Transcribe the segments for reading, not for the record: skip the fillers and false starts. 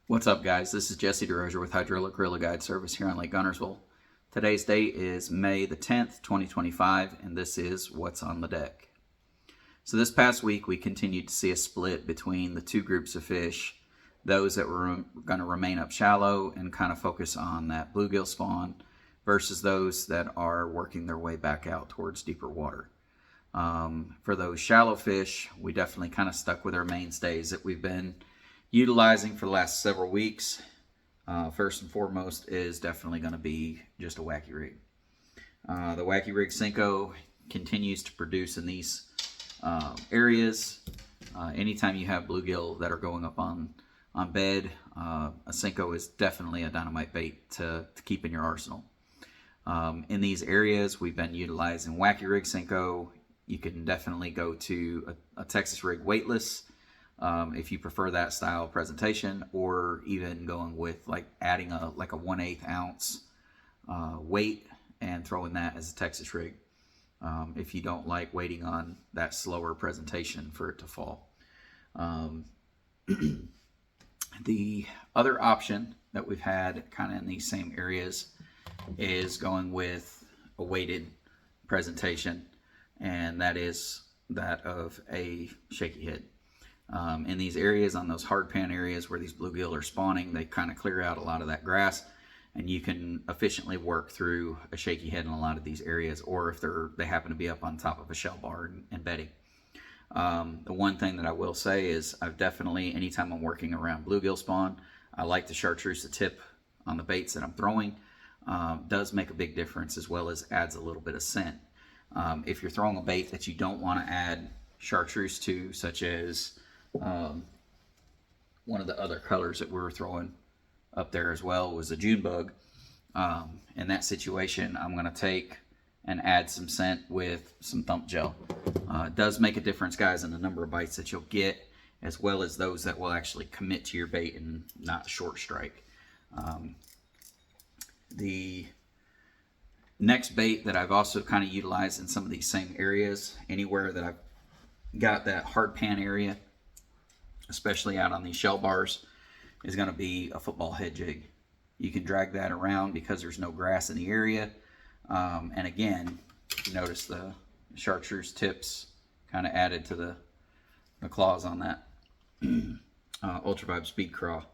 What's up, guys? This is Jesse DeRozier with Hydrilla Gorilla Guide Service here on Lake Guntersville. Today's date is May the 10th, 2025, and this is What's on the Deck. So this past week, we continued to see a split between the two groups of fish, those that were going to remain up shallow and kind of focus on that bluegill spawn, versus those that are working their way back out towards deeper water. For those shallow fish, we definitely kind of stuck with our mainstays that we've been utilizing for the last several weeks. First and foremost is definitely going to be just a wacky rig. The wacky rig Senko continues to produce in these areas. Anytime you have bluegill that are going up on bed, a Senko is definitely a dynamite bait to keep in your arsenal. In these areas, we've been utilizing wacky rig Senko. You can definitely go to a Texas rig weightless, if you prefer that style presentation, or even going with like adding a 1/8 ounce weight and throwing that as a Texas rig, if you don't like waiting on that slower presentation for it to fall. The other option that we've had kind of in these same areas is going with a weighted presentation, and that is that of a shaky head. In these areas, on those hard pan areas where these bluegill are spawning, they kind of clear out a lot of that grass, and you can efficiently work through a shaky head in a lot of these areas, or if they happen to be up on top of a shell bar and bedding. The one thing that I will say is I've definitely, anytime I'm working around bluegill spawn, I like to chartreuse the tip on the baits that I'm throwing. Does make a big difference, as well as adds a little bit of scent. If you're throwing a bait that you don't want to add chartreuse to, such as one of the other colors that we were throwing up there as well was a June bug. In that situation, I'm going to take and add some scent with some Thump Gel. It does make a difference, guys, in the number of bites that you'll get, as well as those that will actually commit to your bait and not short strike. The next bait that I've also kind of utilized in some of these same areas, anywhere that I've got that hard pan area, especially out on these shell bars, is going to be a football head jig. You can drag that around because there's no grass in the area. And again, notice the chartreuse tips kind of added to the claws on that Ultra Vibe Speed Craw.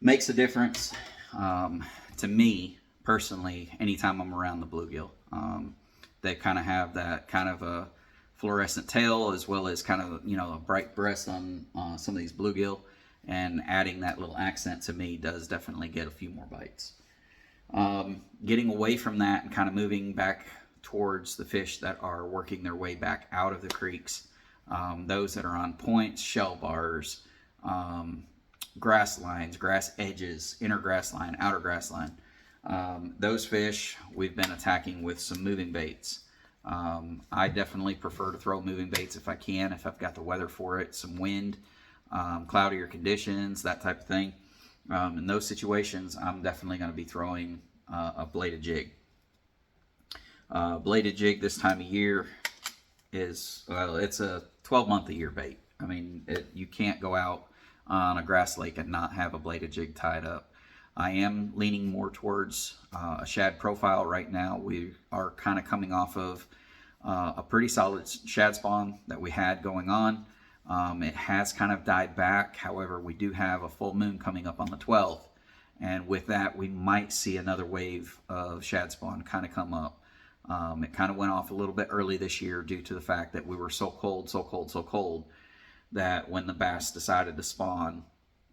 Makes a difference to me personally anytime I'm around the bluegill. They kind of have that kind of a fluorescent tail, as well as kind of, a bright breast on some of these bluegill, and adding that little accent to me does definitely get a few more bites. Getting away from that and kind of moving back towards the fish that are working their way back out of the creeks, those that are on points, shell bars, grass lines, grass edges, inner grass line, outer grass line, those fish we've been attacking with some moving baits. I definitely prefer to throw moving baits if I can, if I've got the weather for it, some wind, cloudier conditions, that type of thing. In those situations, I'm definitely going to be throwing a bladed jig. Bladed jig this time of year is, well, it's a 12-month-a-year bait. I mean, you can't go out on a grass lake and not have a bladed jig tied up. I am leaning more towards a shad profile right now. We are kind of coming off of a pretty solid shad spawn that we had going on. It has kind of died back. However, we do have a full moon coming up on the 12th. And with that, we might see another wave of shad spawn kind of come up. It kind of went off a little bit early this year due to the fact that we were so cold, that when the bass decided to spawn,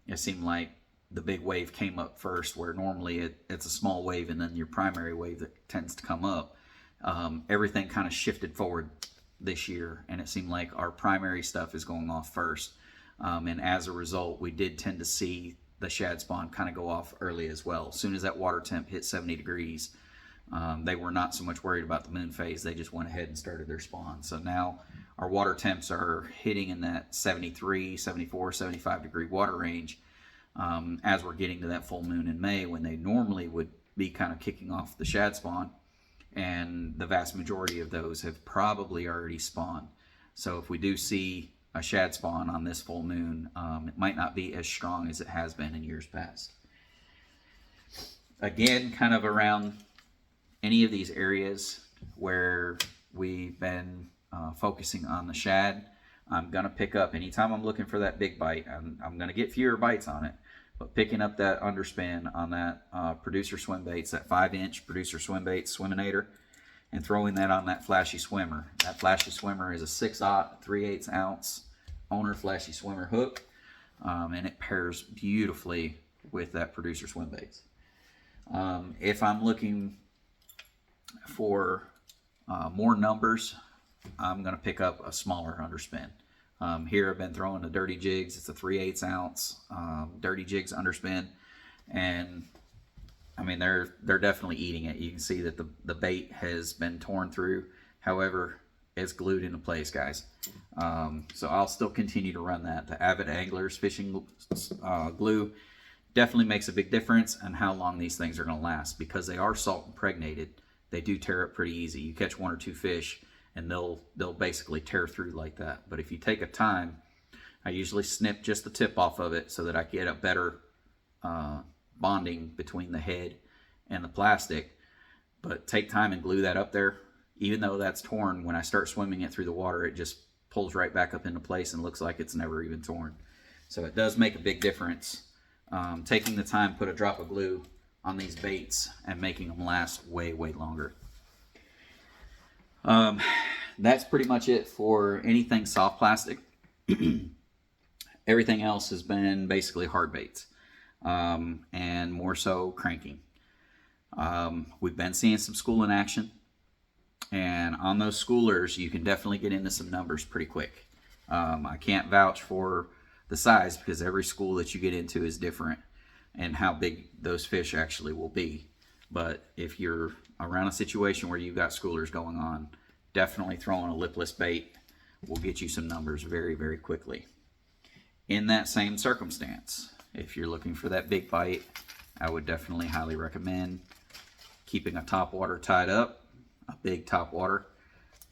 it seemed like the big wave came up first, where normally it's a small wave and then your primary wave that tends to come up. Everything kind of shifted forward this year, and it seemed like our primary stuff is going off first. And as a result, we did tend to see the shad spawn kind of go off early as well. As soon as that water temp hit 70 degrees, they were not so much worried about the moon phase. They just went ahead and started their spawn. So now our water temps are hitting in that 73, 74, 75 degree water range. As we're getting to that full moon in May, when they normally would be kind of kicking off the shad spawn, and the vast majority of those have probably already spawned. So if we do see a shad spawn on this full moon. It might not be as strong as it has been in years past. Again, kind of around any of these areas where we've been focusing on the shad, I'm going to pick up, anytime I'm looking for that big bite, I'm going to get fewer bites on it, but picking up that underspin on that producer swim baits, that 5-inch producer swim bait Swiminator, and throwing that on that flashy swimmer. That flashy swimmer is a 6/0 3/8 ounce owner flashy swimmer hook, and it pairs beautifully with that producer swim baits. If I'm looking for more numbers, I'm going to pick up a smaller underspin. Here I've been throwing the Dirty Jigs. It's a 3/8 ounce Dirty Jigs underspin, and I mean they're definitely eating it. You can see that the bait has been torn through. However, it's glued into place, guys. So I'll still continue to run that. The Avid Anglers fishing glue definitely makes a big difference in how long these things are going to last, because they are salt impregnated. They do tear up pretty easy. You catch 1 or 2 fish and they'll basically tear through like that. But if you take a time, I usually snip just the tip off of it so that I get a better bonding between the head and the plastic. But take time and glue that up there. Even though that's torn, when I start swimming it through the water, it just pulls right back up into place and looks like it's never even torn. So it does make a big difference. Taking the time, put a drop of glue on these baits and making them last way, way longer. That's pretty much it for anything soft plastic. Everything else has been basically hard baits, and more so cranking. We've been seeing some schooling action, and on those schoolers you can definitely get into some numbers pretty quick. I can't vouch for the size, because every school that you get into is different and how big those fish actually will be. But if you're around a situation where you've got schoolers going on, definitely throwing a lipless bait will get you some numbers very, very quickly. In that same circumstance, if you're looking for that big bite, I would definitely highly recommend keeping a topwater tied up, a big topwater,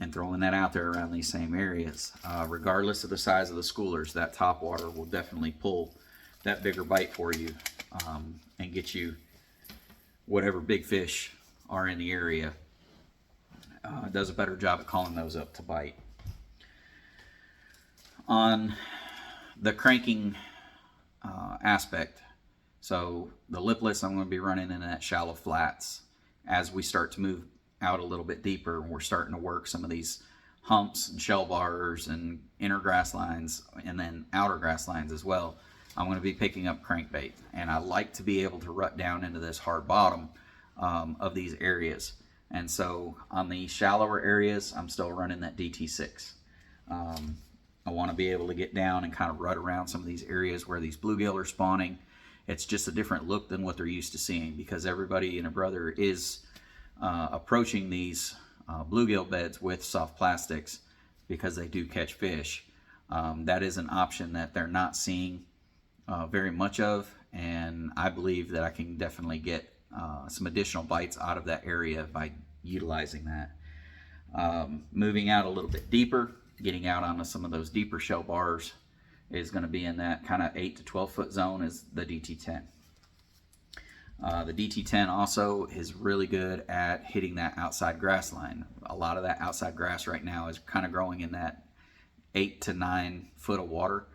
and throwing that out there around these same areas. Regardless of the size of the schoolers, that topwater will definitely pull that bigger bite for you, and get you whatever big fish are in the area. It does a better job at calling those up to bite. On the cranking aspect, so the lipless, I'm going to be running in that shallow flats. As we start to move out a little bit deeper, we're starting to work some of these humps and shell bars and inner grass lines, and then outer grass lines as well. I'm going to be picking up crankbait, and I like to be able to rut down into this hard bottom of these areas. And so on the shallower areas, I'm still running that DT6. I want to be able to get down and kind of rut around some of these areas where these bluegill are spawning. It's just a different look than what they're used to seeing, because everybody and a brother is approaching these bluegill beds with soft plastics because they do catch fish. That is an option that they're not seeing very much of, and I believe that I can definitely get some additional bites out of that area by utilizing that. Moving out a little bit deeper, getting out onto some of those deeper shell bars is going to be in that kind of 8 to 12 foot zone is the DT10. The DT10 also is really good at hitting that outside grass line. A lot of that outside grass right now is kind of growing in that 8 to 9 foot of water.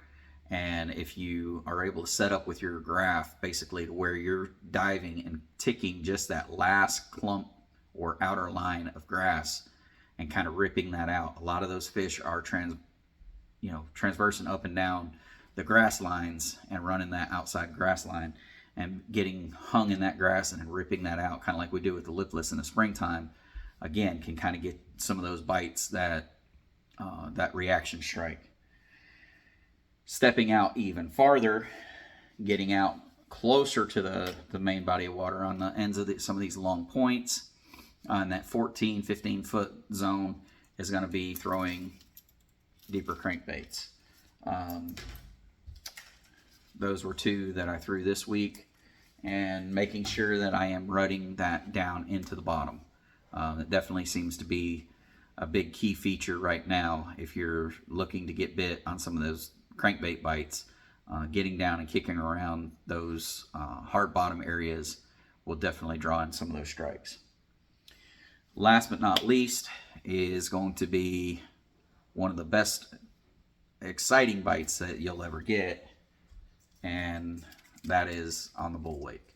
And if you are able to set up with your graph basically to where you're diving and ticking just that last clump or outer line of grass and kind of ripping that out, a lot of those fish are transversing up and down the grass lines and running that outside grass line and getting hung in that grass and ripping that out, kind of like we do with the lipless in the springtime. Again, can kind of get some of those bites that reaction strike. Stepping out even farther, getting out closer to the main body of water on the ends of some of these long points, in that 14, 15 foot zone is going to be throwing deeper crankbaits. Those were 2 that I threw this week, and making sure that I am rutting that down into the bottom. It definitely seems to be a big key feature right now if you're looking to get bit on some of those crankbait bites. Getting down and kicking around those hard bottom areas will definitely draw in some of those strikes. Last but not least is going to be one of the best exciting bites that you'll ever get, and that is on the bull wake.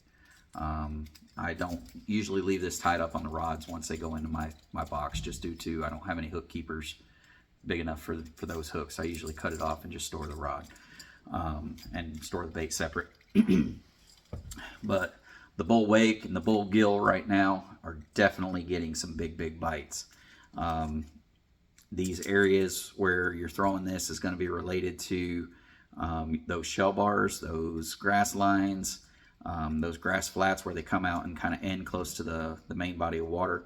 I don't usually leave this tied up on the rods once they go into my box, just due to I don't have any hook keepers big enough for those hooks. I usually cut it off and just store the rod and store the bait separate. But the bull wake and the bluegill right now are definitely getting some big bites. These areas where you're throwing this is going to be related to those shell bars, those grass lines, those grass flats where they come out and kind of end close to the main body of water.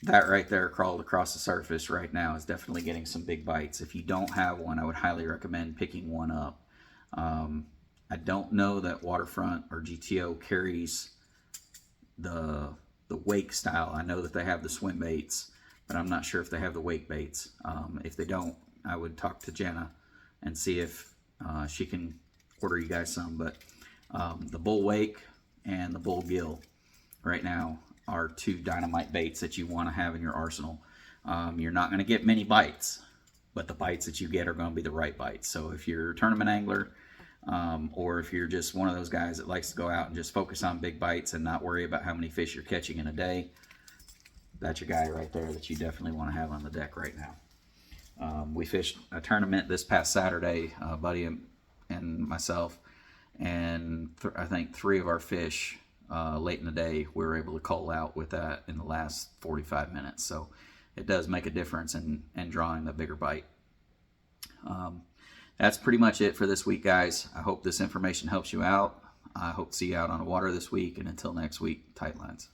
That right there crawled across the surface right now is definitely getting some big bites. If you don't have one, I would highly recommend picking one up. I don't know that Waterfront or GTO carries the wake style. I know that they have the Swimbaits, but I'm not sure if they have the wake baits. If they don't, I would talk to Jenna and see if she can order you guys some. But the bull wake and the bluegill right now are two dynamite baits that you want to have in your arsenal. You're not going to get many bites, but the bites that you get are going to be the right bites. So if you're a tournament angler, or if you're just one of those guys that likes to go out and just focus on big bites and not worry about how many fish you're catching in a day, that's your guy right there that you definitely want to have on the deck right now. We fished a tournament this past Saturday, Buddy and myself, and I think 3 of our fish late in the day we were able to cull out with that in the last 45 minutes. So it does make a difference in drawing the bigger bite. That's pretty much it for this week, guys. I hope this information helps you out. I hope to see you out on the water this week, and until next week, tight lines.